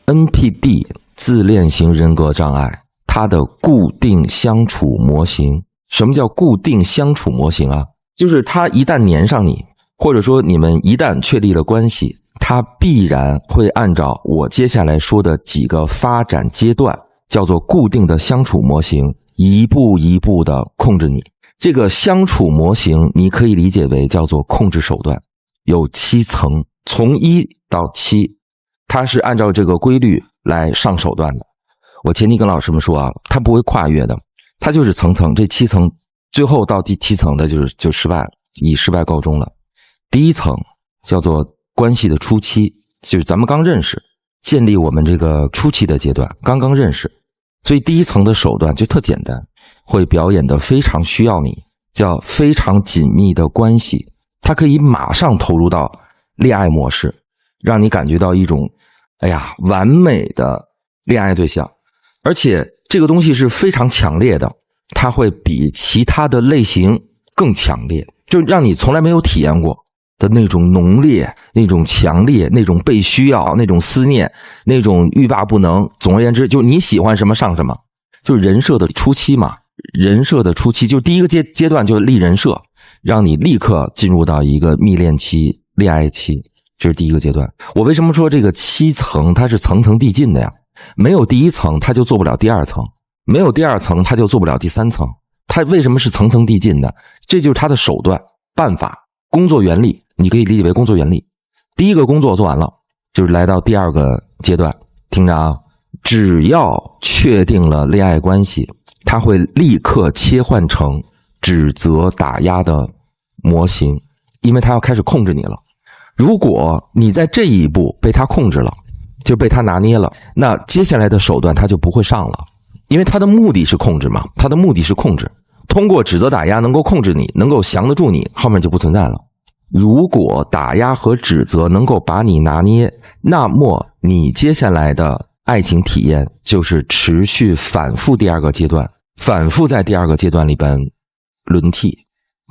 NPD 自恋型人格障碍，它的固定相处模型。什么叫固定相处模型啊？就是它一旦粘上你，或者说你们一旦确立了关系，它必然会按照我接下来说的几个发展阶段，叫做固定的相处模型，一步一步的控制你。这个相处模型你可以理解为叫做控制手段，有7层，从1到7，它是按照这个规律来上手段的。我前提跟老师们说啊，它不会跨越的，它就是层层，这7层最后到第7层的就失败了，以失败告终了。第1层叫做关系的初期，就是咱们刚认识，建立我们这个初期的阶段，刚刚认识，所以第1层的手段就特简单，会表演的非常需要你，叫非常紧密的关系，它可以马上投入到恋爱模式，让你感觉到一种完美的恋爱对象。而且这个东西是非常强烈的，它会比其他的类型更强烈，就让你从来没有体验过的那种浓烈，那种强烈，那种被需要，那种思念，那种欲罢不能。总而言之，就你喜欢什么上什么，就是人设的初期嘛。人设的初期就第一个阶段就是立人设，让你立刻进入到一个蜜恋期、恋爱期，这是第一个阶段。我为什么说这个7层它是层层递进的呀？没有第1层它就做不了第2层，没有第2层它就做不了第3层。它为什么是层层递进的？这就是它的手段、办法、工作原理，你可以理解为工作原理。第一个工作做完了，就是来到第2个阶段。听着啊，只要确定了恋爱关系，它会立刻切换成指责打压的模型，因为它要开始控制你了。如果你在这一步被它控制了，就被他拿捏了，那接下来的手段他就不会上了，因为他的目的是控制嘛，他的目的是控制，通过指责打压能够控制你，能够降得住你，后面就不存在了。如果打压和指责能够把你拿捏，那么你接下来的爱情体验就是持续反复第2个阶段，反复在第2个阶段里边轮替，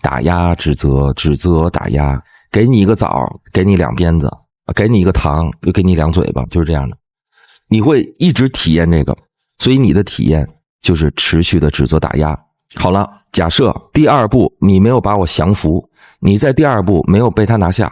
打压指责，指责打压，给你一个枣，给你2鞭子，给你一个糖，又给你2嘴巴，就是这样的。你会一直体验这个，所以你的体验就是持续的指责打压。好了，假设第2步你没有把我降服，你在第2步没有被他拿下，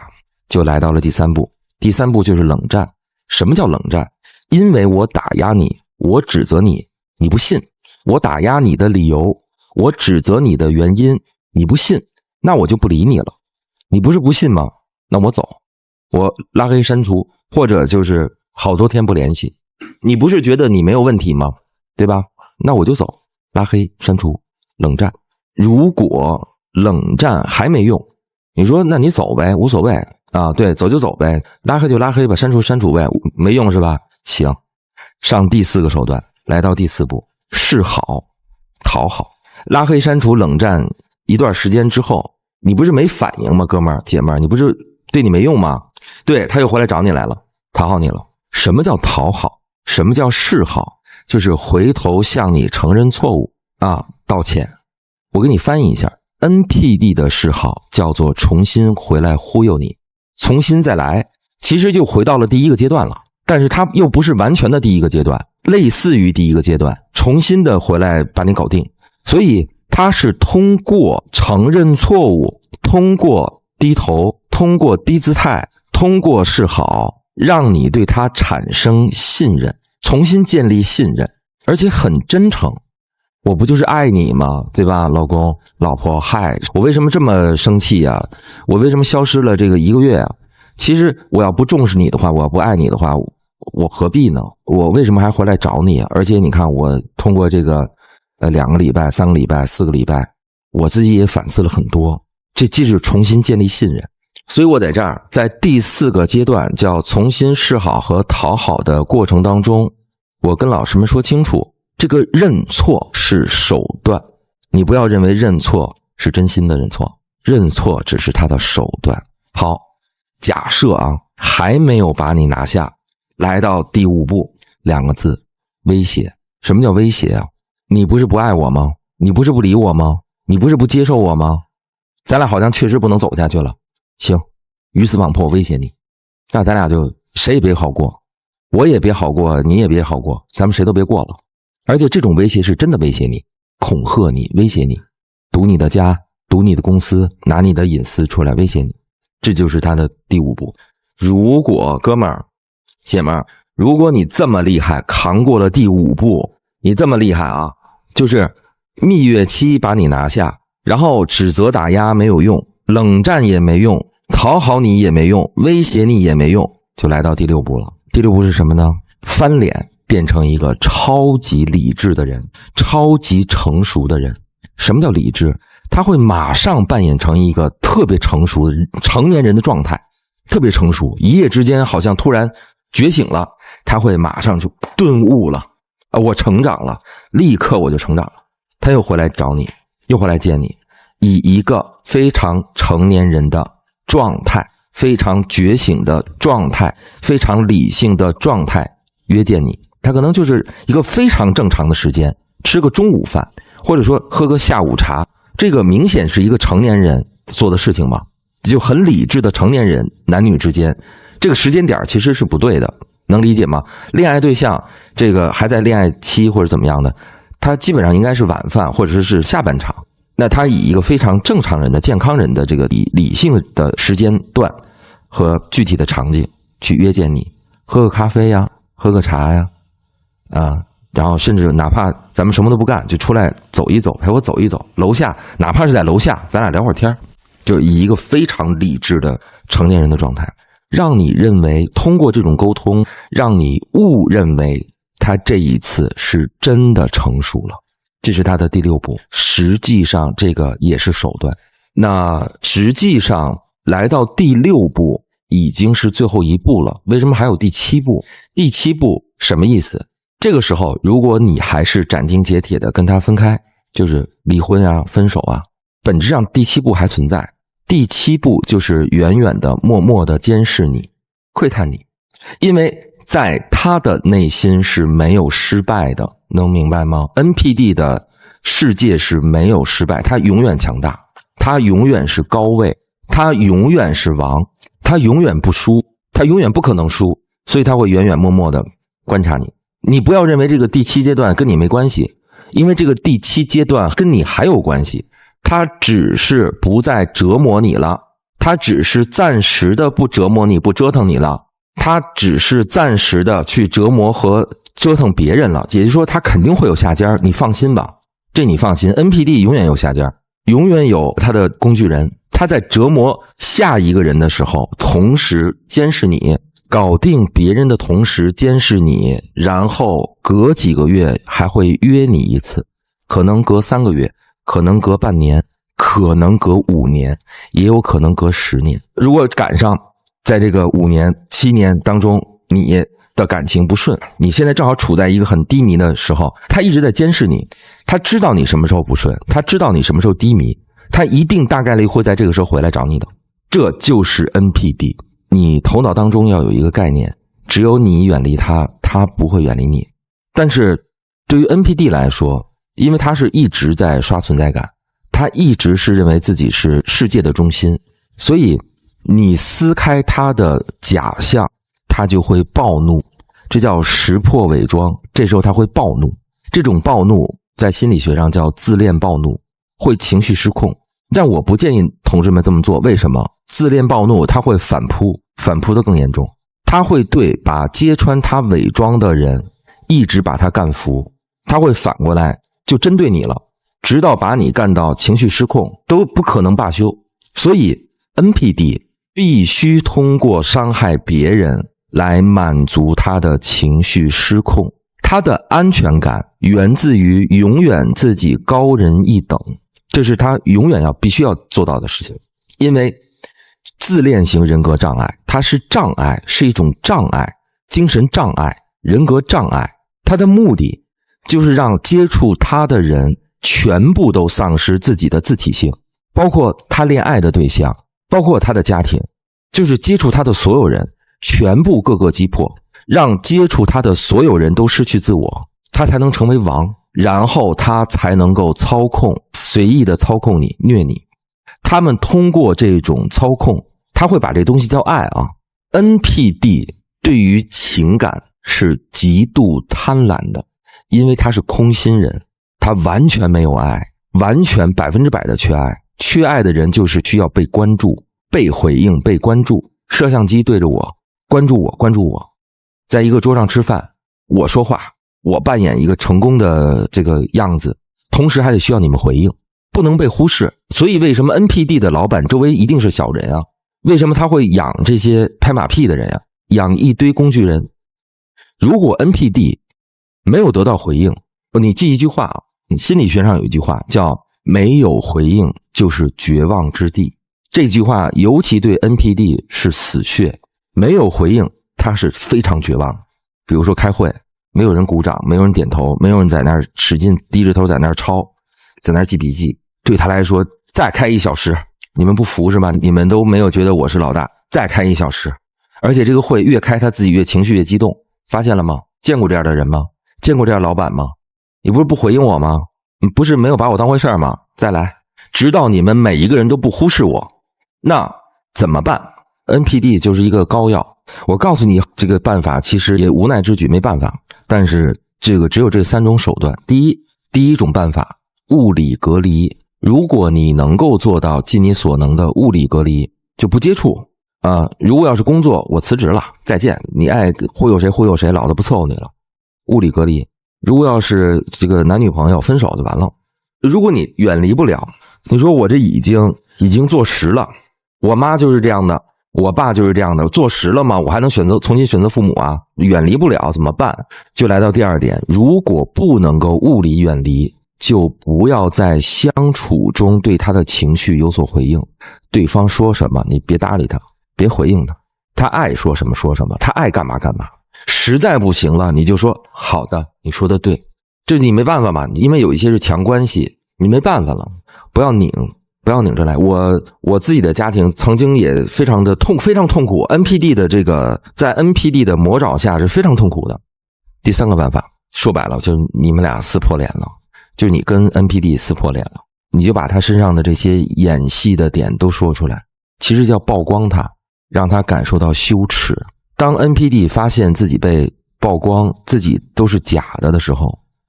就来到了第3步。第3步就是冷战。什么叫冷战？因为我打压你，我指责你，你不信，我打压你的理由，我指责你的原因，你不信，那我就不理你了。你不是不信吗？那我走，我拉黑删除，或者就是好多天不联系。你不是觉得你没有问题吗？对吧？那我就走，拉黑删除，冷战。如果冷战还没用，你说那你走呗，无所谓啊，对，走就走呗，拉黑就拉黑吧，删除删除呗，没用是吧？行，上第4个手段，来到第4步，示好讨好。拉黑删除冷战一段时间之后，你不是没反应吗？哥们儿姐们儿，你不是对你没用吗？对，他又回来找你来了，讨好你了。什么叫讨好？什么叫示好？就是回头向你承认错误啊，道歉。我给你翻译一下， NPD 的示好叫做重新回来忽悠你，重新再来，其实就回到了第1个阶段了，但是它又不是完全的第1个阶段，类似于第1个阶段，重新的回来把你搞定。所以它是通过承认错误，通过低头，通过低姿态，通过示好，让你对他产生信任，重新建立信任，而且很真诚。我不就是爱你吗？对吧？老公老婆，嗨，我为什么这么生气啊？我为什么消失了这个1个月啊？其实我要不重视你的话，我要不爱你的话，我何必呢？我为什么还回来找你啊？而且你看，我通过这个2个礼拜、3个礼拜、4个礼拜，我自己也反思了很多，这就是重新建立信任。所以我在这儿，在第4个阶段叫重新示好和讨好的过程当中，我跟老师们说清楚，这个认错是手段，你不要认为认错是真心的认错，认错只是他的手段。好，假设啊，还没有把你拿下，来到第5步，2个字，威胁。什么叫威胁啊？你不是不爱我吗？你不是不理我吗？你不是不接受我吗？咱俩好像确实不能走下去了。行，鱼死网破，威胁你，那咱俩就谁也别好过。我也别好过，你也别好过，咱们谁都别过了。而且这种威胁是真的威胁你，恐吓你，威胁你，堵你的家，堵你的公司，拿你的隐私出来威胁你。这就是他的第5步。如果哥们儿姐们儿，如果你这么厉害，扛过了第5步，你这么厉害啊，就是蜜月期把你拿下，然后指责打压没有用，冷战也没用，讨好你也没用，威胁你也没用，就来到第6步了。第6步是什么呢？翻脸变成一个超级理智的人，超级成熟的人。什么叫理智？他会马上扮演成一个特别成熟的成年人的状态，特别成熟，一夜之间好像突然觉醒了，他会马上就顿悟了，我成长了，立刻我就成长了。他又回来找你，又回来见你，以一个非常成年人的状态，非常觉醒的状态，非常理性的状态约见你。他可能就是一个非常正常的时间，吃个中午饭，或者说喝个下午茶，这个明显是一个成年人做的事情嘛，就很理智的成年人，男女之间这个时间点其实是不对的，能理解吗？恋爱对象这个还在恋爱期或者怎么样的，他基本上应该是晚饭或者是下半场，那他以一个非常正常人的健康人的这个理性的时间段和具体的场景去约见你，喝个咖啡呀，喝个茶呀，然后甚至哪怕咱们什么都不干，就出来走一走，陪我走一走，楼下哪怕是在楼下咱俩聊会儿天，就以一个非常理智的成年人的状态，让你认为通过这种沟通，让你误认为他这一次是真的成熟了。这是他的第6步，实际上这个也是手段。那实际上来到第6步已经是最后一步了，为什么还有第7步？第7步什么意思？这个时候如果你还是斩钉截铁的跟他分开，就是离婚啊，分手啊，本质上第7步还存在。第7步就是远远的默默的监视你，窥探你，因为在他的内心是没有失败的，能明白吗？ NPD 的世界是没有失败，他永远强大，他永远是高位，他永远是王，他永远不输，他永远不可能输，所以他会远远默默的观察你。你不要认为这个第7阶段跟你没关系，因为这个第7阶段跟你还有关系，他只是不再折磨你了，他只是暂时的不折磨你，不折腾你了，他只是暂时的去折磨和折腾别人了，也就是说他肯定会有下家，你放心吧，这你放心。 NPD 永远有下家，永远有他的工具人，他在折磨下一个人的时候同时监视你，搞定别人的同时监视你，然后隔几个月还会约你一次，可能隔3个月，可能隔半年，可能隔5年，也有可能隔10年。如果赶上在这个5年7年当中你的感情不顺，你现在正好处在一个很低迷的时候，他一直在监视你，他知道你什么时候不顺，他知道你什么时候低迷，他一定大概率会在这个时候回来找你的。这就是 NPD。 你头脑当中要有一个概念，只有你远离他，他不会远离你。但是对于 NPD 来说，因为他是一直在刷存在感，他一直是认为自己是世界的中心，所以你撕开他的假象，他就会暴怒，这叫识破伪装。这时候他会暴怒，这种暴怒在心理学上叫自恋暴怒，会情绪失控。但我不建议同志们这么做，为什么？自恋暴怒他会反扑，反扑的更严重，他会对把揭穿他伪装的人一直把他干服，他会反过来就针对你了，直到把你干到情绪失控，都不可能罢休。所以 NPD 必须通过伤害别人来满足他的情绪失控，他的安全感源自于永远自己高人一等，这是他永远必须要做到的事情。因为自恋型人格障碍它是障碍，是一种障碍，精神障碍，人格障碍，它的目的就是让接触他的人全部都丧失自己的自体性，包括他恋爱的对象，包括他的家庭，就是接触他的所有人全部各个击破，让接触他的所有人都失去自我，他才能成为王，然后他才能够操控，随意的操控你，虐你。他们通过这种操控，他会把这东西叫爱啊。NPD 对于情感是极度贪婪的，因为他是空心人，他完全没有爱，完全100%的缺爱。缺爱的人就是需要被关注、被回应、被关注。摄像机对着我，关注我，关注我。在一个桌上吃饭，我说话，我扮演一个成功的这个样子，同时还得需要你们回应，不能被忽视。所以为什么 NPD 的老板周围一定是小人啊？为什么他会养这些拍马屁的人啊？养一堆工具人。如果 NPD 没有得到回应，你记一句话啊，你心理学上有一句话叫没有回应就是绝望之地。这句话尤其对 NPD 是死穴，没有回应他是非常绝望。比如说开会，没有人鼓掌，没有人点头，没有人在那儿使劲低着头在那儿抄，在那儿记笔记，对他来说再开1小时，你们不服是吧？你们都没有觉得我是老大，再开1小时。而且这个会越开他自己越情绪越激动，发现了吗？见过这样的人吗？见过这样的老板吗？你不是不回应我吗？你不是没有把我当回事吗？再来，直到你们每一个人都不忽视我，那怎么办？ NPD 就是一个膏药。我告诉你这个办法其实也无奈之举，没办法。但是这个只有这3种手段。第一种办法，物理隔离。如果你能够做到尽你所能的物理隔离，就不接触如果要是工作，我辞职了，再见，你爱忽悠谁忽悠谁，老子不伺候你了。物理隔离。如果要是这个男女朋友分手就完了。如果你远离不了，你说我这已经坐实了，我妈就是这样的，我爸就是这样的，坐实了吗？我还能重新选择父母啊？远离不了怎么办？就来到第2点，如果不能够物理远离，就不要在相处中对他的情绪有所回应。对方说什么你别搭理他，别回应他，他爱说什么说什么，他爱干嘛干嘛。实在不行了，你就说好的，你说的对，这你没办法嘛，因为有一些是强关系，你没办法了，不要拧着来。我自己的家庭曾经也非常痛苦。NPD 的这个在 NPD 的魔爪下是非常痛苦的。第3个办法，说白了就是你们俩撕破脸了，就是你跟 NPD 撕破脸了，你就把他身上的这些演戏的点都说出来，其实叫曝光他，让他感受到羞耻。当 NPD 发现自己被曝光，自己都是假的时候，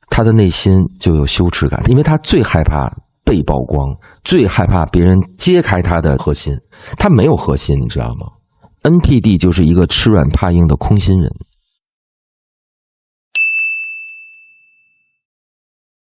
他的内心就有羞耻感，因为他最害怕被曝光，最害怕别人揭开他的核心。他没有核心，你知道吗？ NPD 就是一个吃软怕硬的空心人。